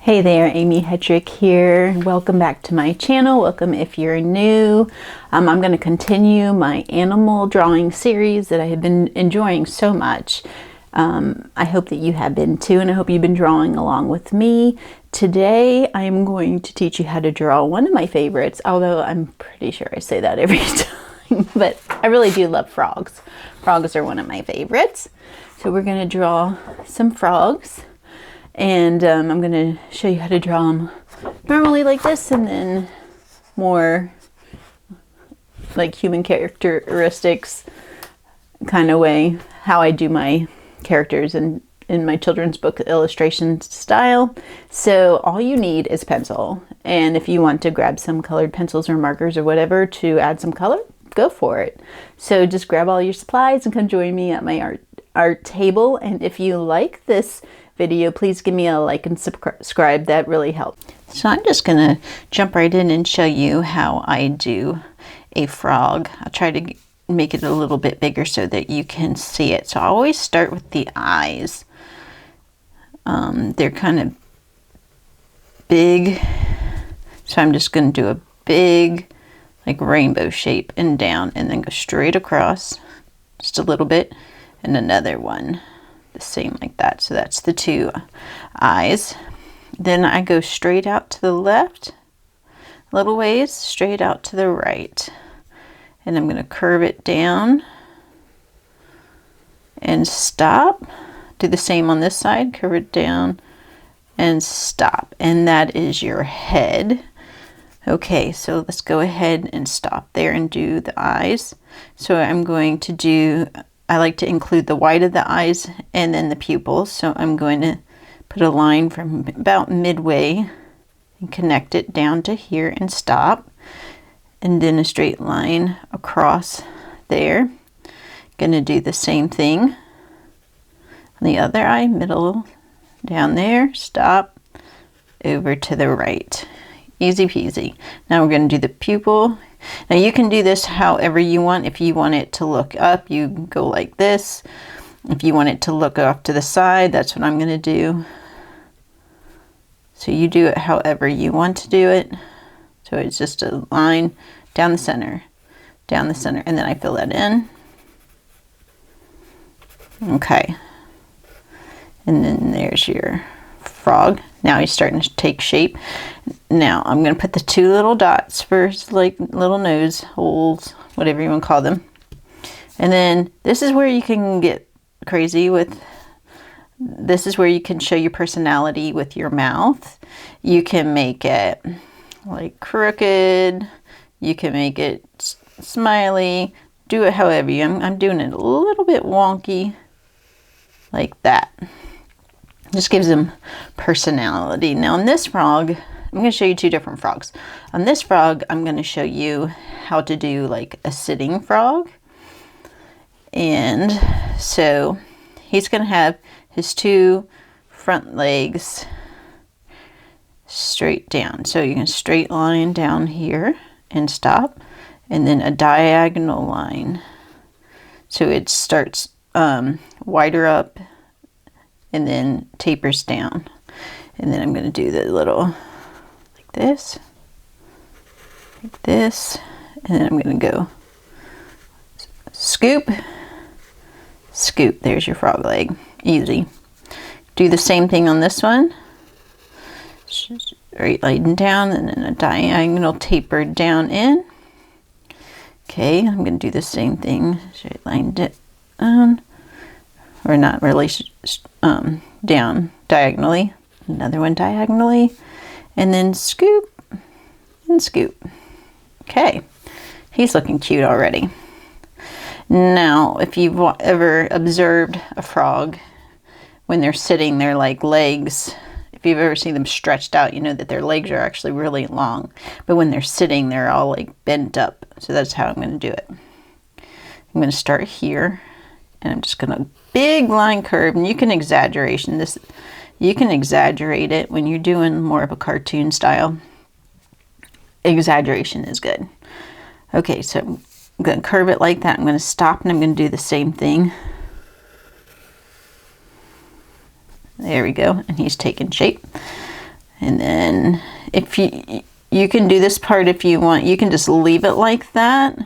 Hey there, Amy Hetrick here. Welcome back to my channel. Welcome if you're new. I'm going to continue my animal drawing series that I have been enjoying so much. I hope that you have been too, and I hope you've been drawing along with me. Today I am going to teach you how to draw one of my favorites, although I'm pretty sure I say that every time, but I really do love frogs. Frogs are one of my favorites. So we're going to draw some frogs. And I'm going to show you how to draw them normally like this, and then more like human characteristics kind of way, how I do my characters in my children's book illustration style. So all you need is pencil, and if you want to grab some colored pencils or markers or whatever to add some color, go for it. So just grab all your supplies and come join me at my art table. And if you like this video, please give me a like and subscribe. That really helps. So I'm just gonna jump right in and show you how I do a frog. I'll try to make it a little bit bigger so that you can see it. So I always start with the eyes. They're kind of big, so I'm just gonna do a big like rainbow shape and down, and then go straight across just a little bit, and another one the same like that. So that's the two eyes. Then I go straight out to the left a little ways, straight out to the right, and I'm going to curve it down and stop. Do the same on this side, curve it down and stop, and that is your head. Okay, so let's go ahead and stop there and do the eyes. So I'm going to do, I like to include the white of the eyes and then the pupils. So I'm going to put a line from about midway and connect it down to here and stop. And then a straight line across there. Going to do the same thing on the other eye, middle, down there, stop, over to the right. Easy peasy. Now we're going to do the pupil. Now you can do this however you want. If you want it to look up, you go like this. If you want it to look off to the side, that's what I'm going to do. So you do it however you want to do it. So it's just a line down the center, and then I fill that in. Okay. And then there's your frog. Now he's starting to take shape. Now I'm going to put the two little dots first, like little nose holes, whatever you want to call them. And then this is where you can get crazy with, this is where you can show your personality with your mouth. You can make it like crooked, you can make it smiley, do it however you, I'm doing it a little bit wonky like that. Just gives them personality. Now on this frog, I'm going to show you two different frogs. On this frog, I'm going to show you how to do like a sitting frog. And so he's going to have his two front legs straight down. So you're going to straight line down here and stop, and then a diagonal line. So it starts wider up and then tapers down. And then I'm going to do the little like this, and then I'm going to go scoop, scoop. There's your frog leg. Easy. Do the same thing on this one. Straight line down, and then a diagonal taper down in. Okay, I'm going to do the same thing. Straight line down, or not really, down diagonally. Another one diagonally, and then scoop and scoop. Okay, he's looking cute already. Now, if you've ever observed a frog when they're sitting, their like legs, if you've ever seen them stretched out, you know that their legs are actually really long. But when they're sitting, they're all like bent up. So that's how I'm going to do it. I'm going to start here, and I'm just going to big line curve, and you can exaggeration this. You can exaggerate it when you're doing more of a cartoon style. Exaggeration is good. Okay, so I'm going to curve it like that. I'm going to stop, and I'm going to do the same thing. There we go, and he's taking shape. And then if you can do this part if you want, you can just leave it like that,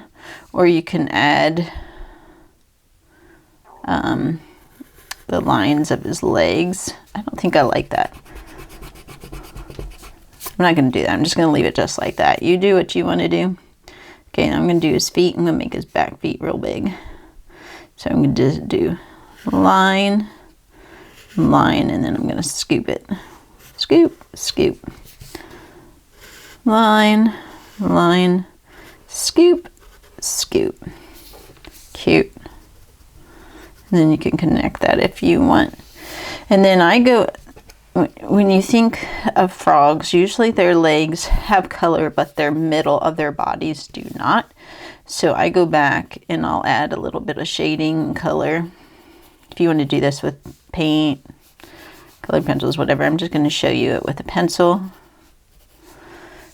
or you can add the lines of his legs. I don't think I like that. I'm not going to do that. I'm just going to leave it just like that. You do what you want to do. Okay, now I'm going to do his feet. I'm going to make his back feet real big. So I'm going to just do line, line, and then I'm going to scoop it. Scoop, scoop. Line, line, scoop, scoop. Cute. And then you can connect that if you want. And then I go, when you think of frogs, usually their legs have color, but their middle of their bodies do not. So I go back and I'll add a little bit of shading and color. If you want to do this with paint, colored pencils, whatever, I'm just going to show you it with a pencil.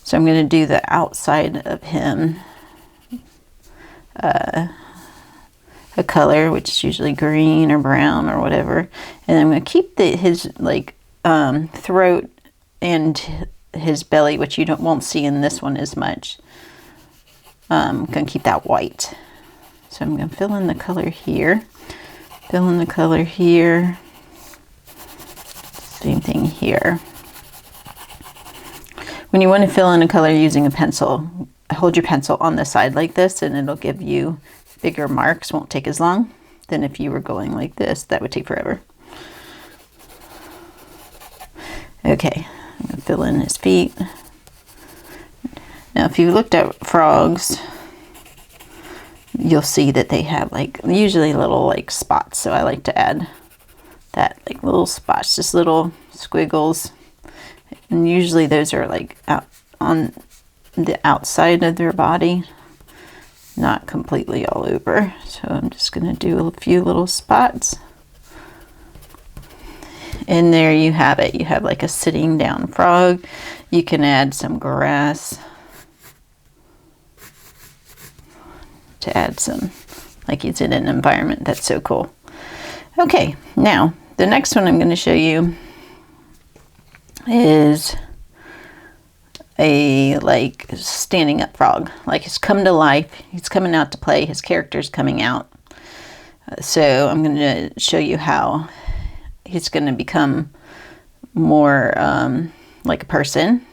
So I'm going to do the outside of him a color, which is usually green or brown or whatever, and I'm going to keep his like throat and his belly, which you won't see in this one as much. I'm going to keep that white. So I'm going to fill in the color here, fill in the color here, same thing here. When you want to fill in a color using a pencil, hold your pencil on the side like this and it'll give you bigger marks. Won't take as long than if you were going like this. That would take forever. Okay, I'm going to fill in his feet. Now if you looked at frogs, you'll see that they have like usually little like spots. So I like to add that, like little spots, just little squiggles. And usually those are like out on the outside of their body, not completely all over. So I'm just going to do a few little spots. And there you have it. You have like a sitting down frog. You can add some grass to add some, like he's in an environment. That's so cool. Okay, now the next one I'm going to show you is a like standing up frog. Like he's come to life. He's coming out to play. His character's coming out. So I'm going to show you how he's going to become more like a person,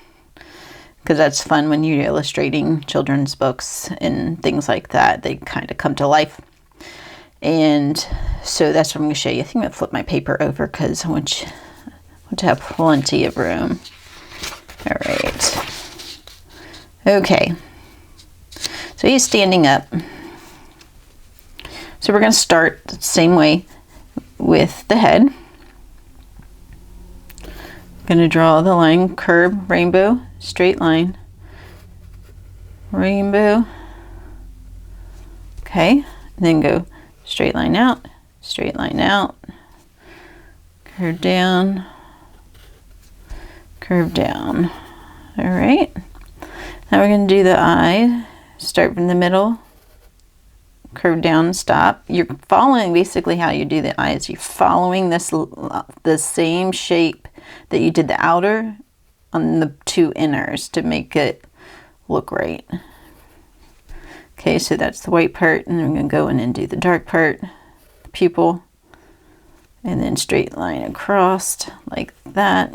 because that's fun when you're illustrating children's books and things like that. They kind of come to life. And so that's what I'm going to show you. I think I'm going to flip my paper over because I want to have plenty of room. All right. Okay. So he's standing up. So we're going to start the same way with the head. Going to draw the line, curve, rainbow, straight line, rainbow. Okay, and then go straight line out, curve down, curve down. All right, now we're going to do the eye. Start from the middle, curve down, stop. You're following basically how you do the eyes. You're following this the same shape that you did the outer on the two inners to make it look right. Okay, so that's the white part, and then I'm going to go in and do the dark part, the pupil, and then straight line across like that.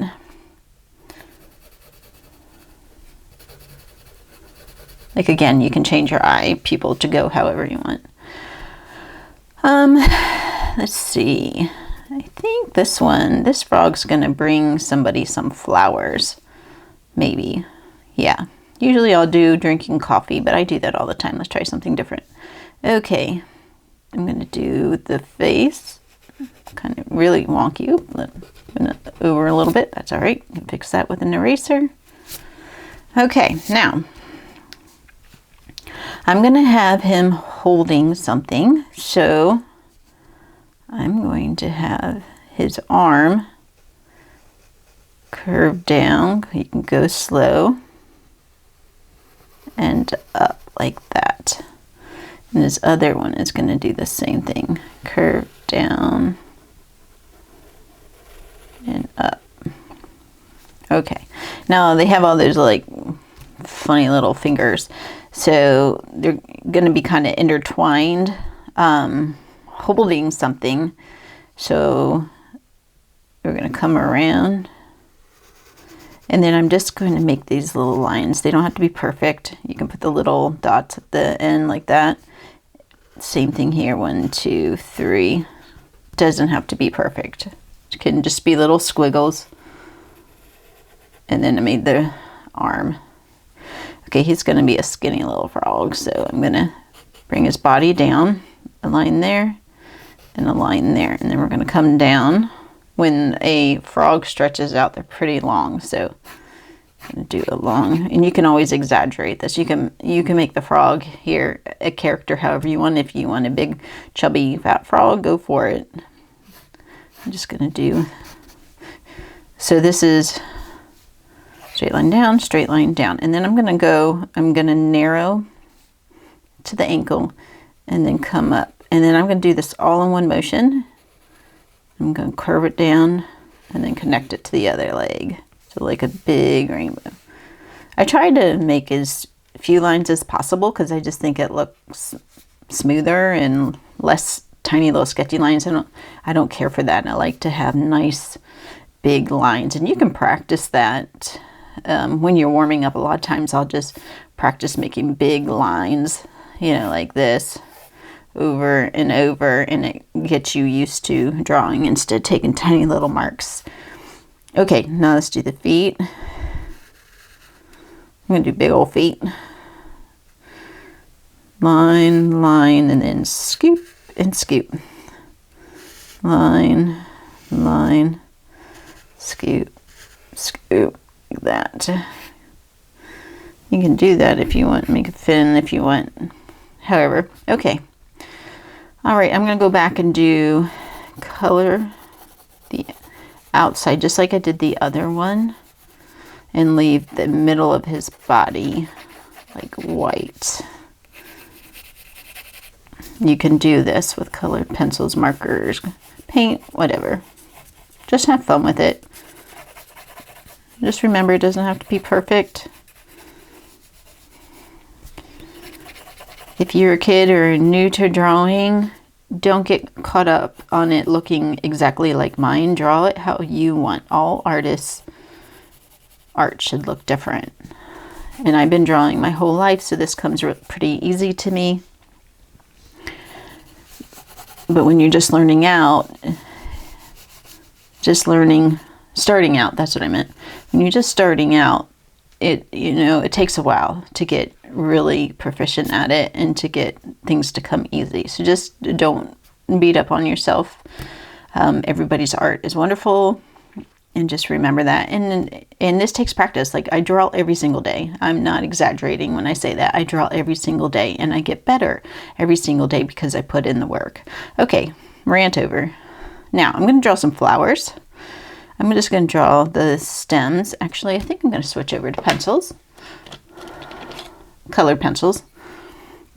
Like again, you can change your eye pupil to go however you want. Let's see. I think this frog's gonna bring somebody some flowers. Maybe. Yeah. Usually I'll do drinking coffee, but I do that all the time. Let's try something different. Okay. I'm gonna do the face. Kind of really wonky. Over a little bit. That's all right. You can fix that with an eraser. Okay, now I'm going to have him holding something. So I'm going to have his arm curve down. You can go slow and up like that. And this other one is going to do the same thing. Curve down and up. Okay, Now they have all those like funny little fingers, so they're going to be kind of intertwined, holding something. So we're going to come around, and then I'm just going to make these little lines. They don't have to be perfect. You can put the little dots at the end like that. Same thing here, 1, 2, 3. Doesn't have to be perfect. It can just be little squiggles. And then I made the arm. Okay, he's going to be a skinny little frog, so I'm going to bring his body down, a line there, and a line there. And then we're going to come down. When a frog stretches out, they're pretty long, so I'm going to do a long, and you can always exaggerate this. You can make the frog here a character however you want. If you want a big, chubby, fat frog, go for it. I'm just going to do, so this is straight line down, and then I'm going to narrow to the ankle and then come up. And then I'm going to do this all in one motion. I'm going to curve it down and then connect it to the other leg. So like a big rainbow. I tried to make as few lines as possible because I just think it looks smoother and less tiny little sketchy lines. I don't care for that. I like to have nice big lines, and you can practice that when you're warming up. A lot of times I'll just practice making big lines, you know, like this, over and over, and it gets you used to drawing instead of taking tiny little marks. Okay, now let's do the feet. I'm going to do big old feet. Line, line, and then scoop and scoop. Line, line, scoop, scoop, like that. You can do that if you want, make a fin if you want, however. Okay. All right, I'm going to go back and do color the outside just like I did the other one, and leave the middle of his body like white. You can do this with colored pencils, markers, paint, whatever. Just have fun with it. Just remember, it doesn't have to be perfect. If you're a kid or new to drawing, don't get caught up on it looking exactly like mine. Draw it how you want. All artists' art should look different. And I've been drawing my whole life, so this comes pretty easy to me. But when you're just learning out, starting out, that's what I meant. When you're just starting out, it takes a while to get really proficient at it and to get things to come easy. So just don't beat up on yourself. Everybody's art is wonderful, and just remember that. And this takes practice. Like, I draw every single day. I'm not exaggerating when I say that. I draw every single day, and I get better every single day because I put in the work. Okay, rant over. Now I'm going to draw some flowers. I'm just going to draw the stems. Actually, I think I'm going to switch over to pencils. Colored pencils.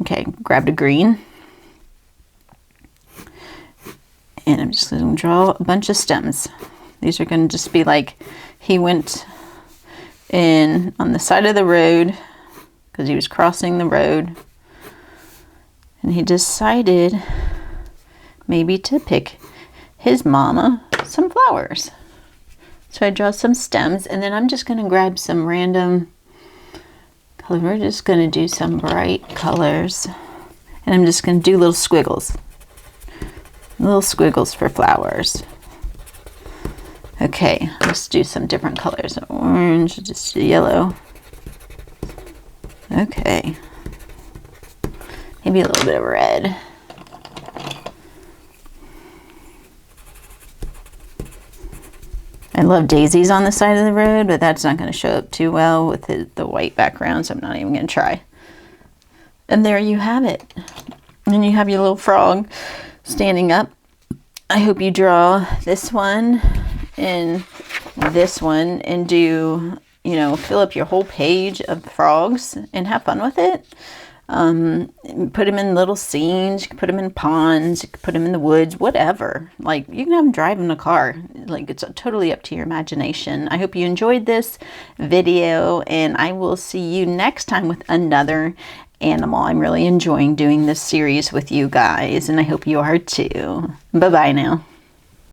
Okay, grabbed a green. And I'm just going to draw a bunch of stems. These are going to just be like, he went in on the side of the road because he was crossing the road. And he decided maybe to pick his mama some flowers. So I draw some stems, and then I'm just going to grab some random color. We're just going to do some bright colors, and I'm just going to do little squiggles for flowers. Okay, let's do some different colors. Orange, just yellow. Okay, maybe a little bit of red. I love daisies on the side of the road, but that's not going to show up too well with the white background, so I'm not even going to try. And there you have it. And you have your little frog standing up. I hope you draw this one and this one and do, fill up your whole page of frogs and have fun with it. Put them in little scenes. You can put them in ponds. You can put them in the woods. Whatever. Like, you can have them drive in a car. Like, it's totally up to your imagination. I hope you enjoyed this video, and I will see you next time with another animal. I'm really enjoying doing this series with you guys, and I hope you are too. Bye-bye now.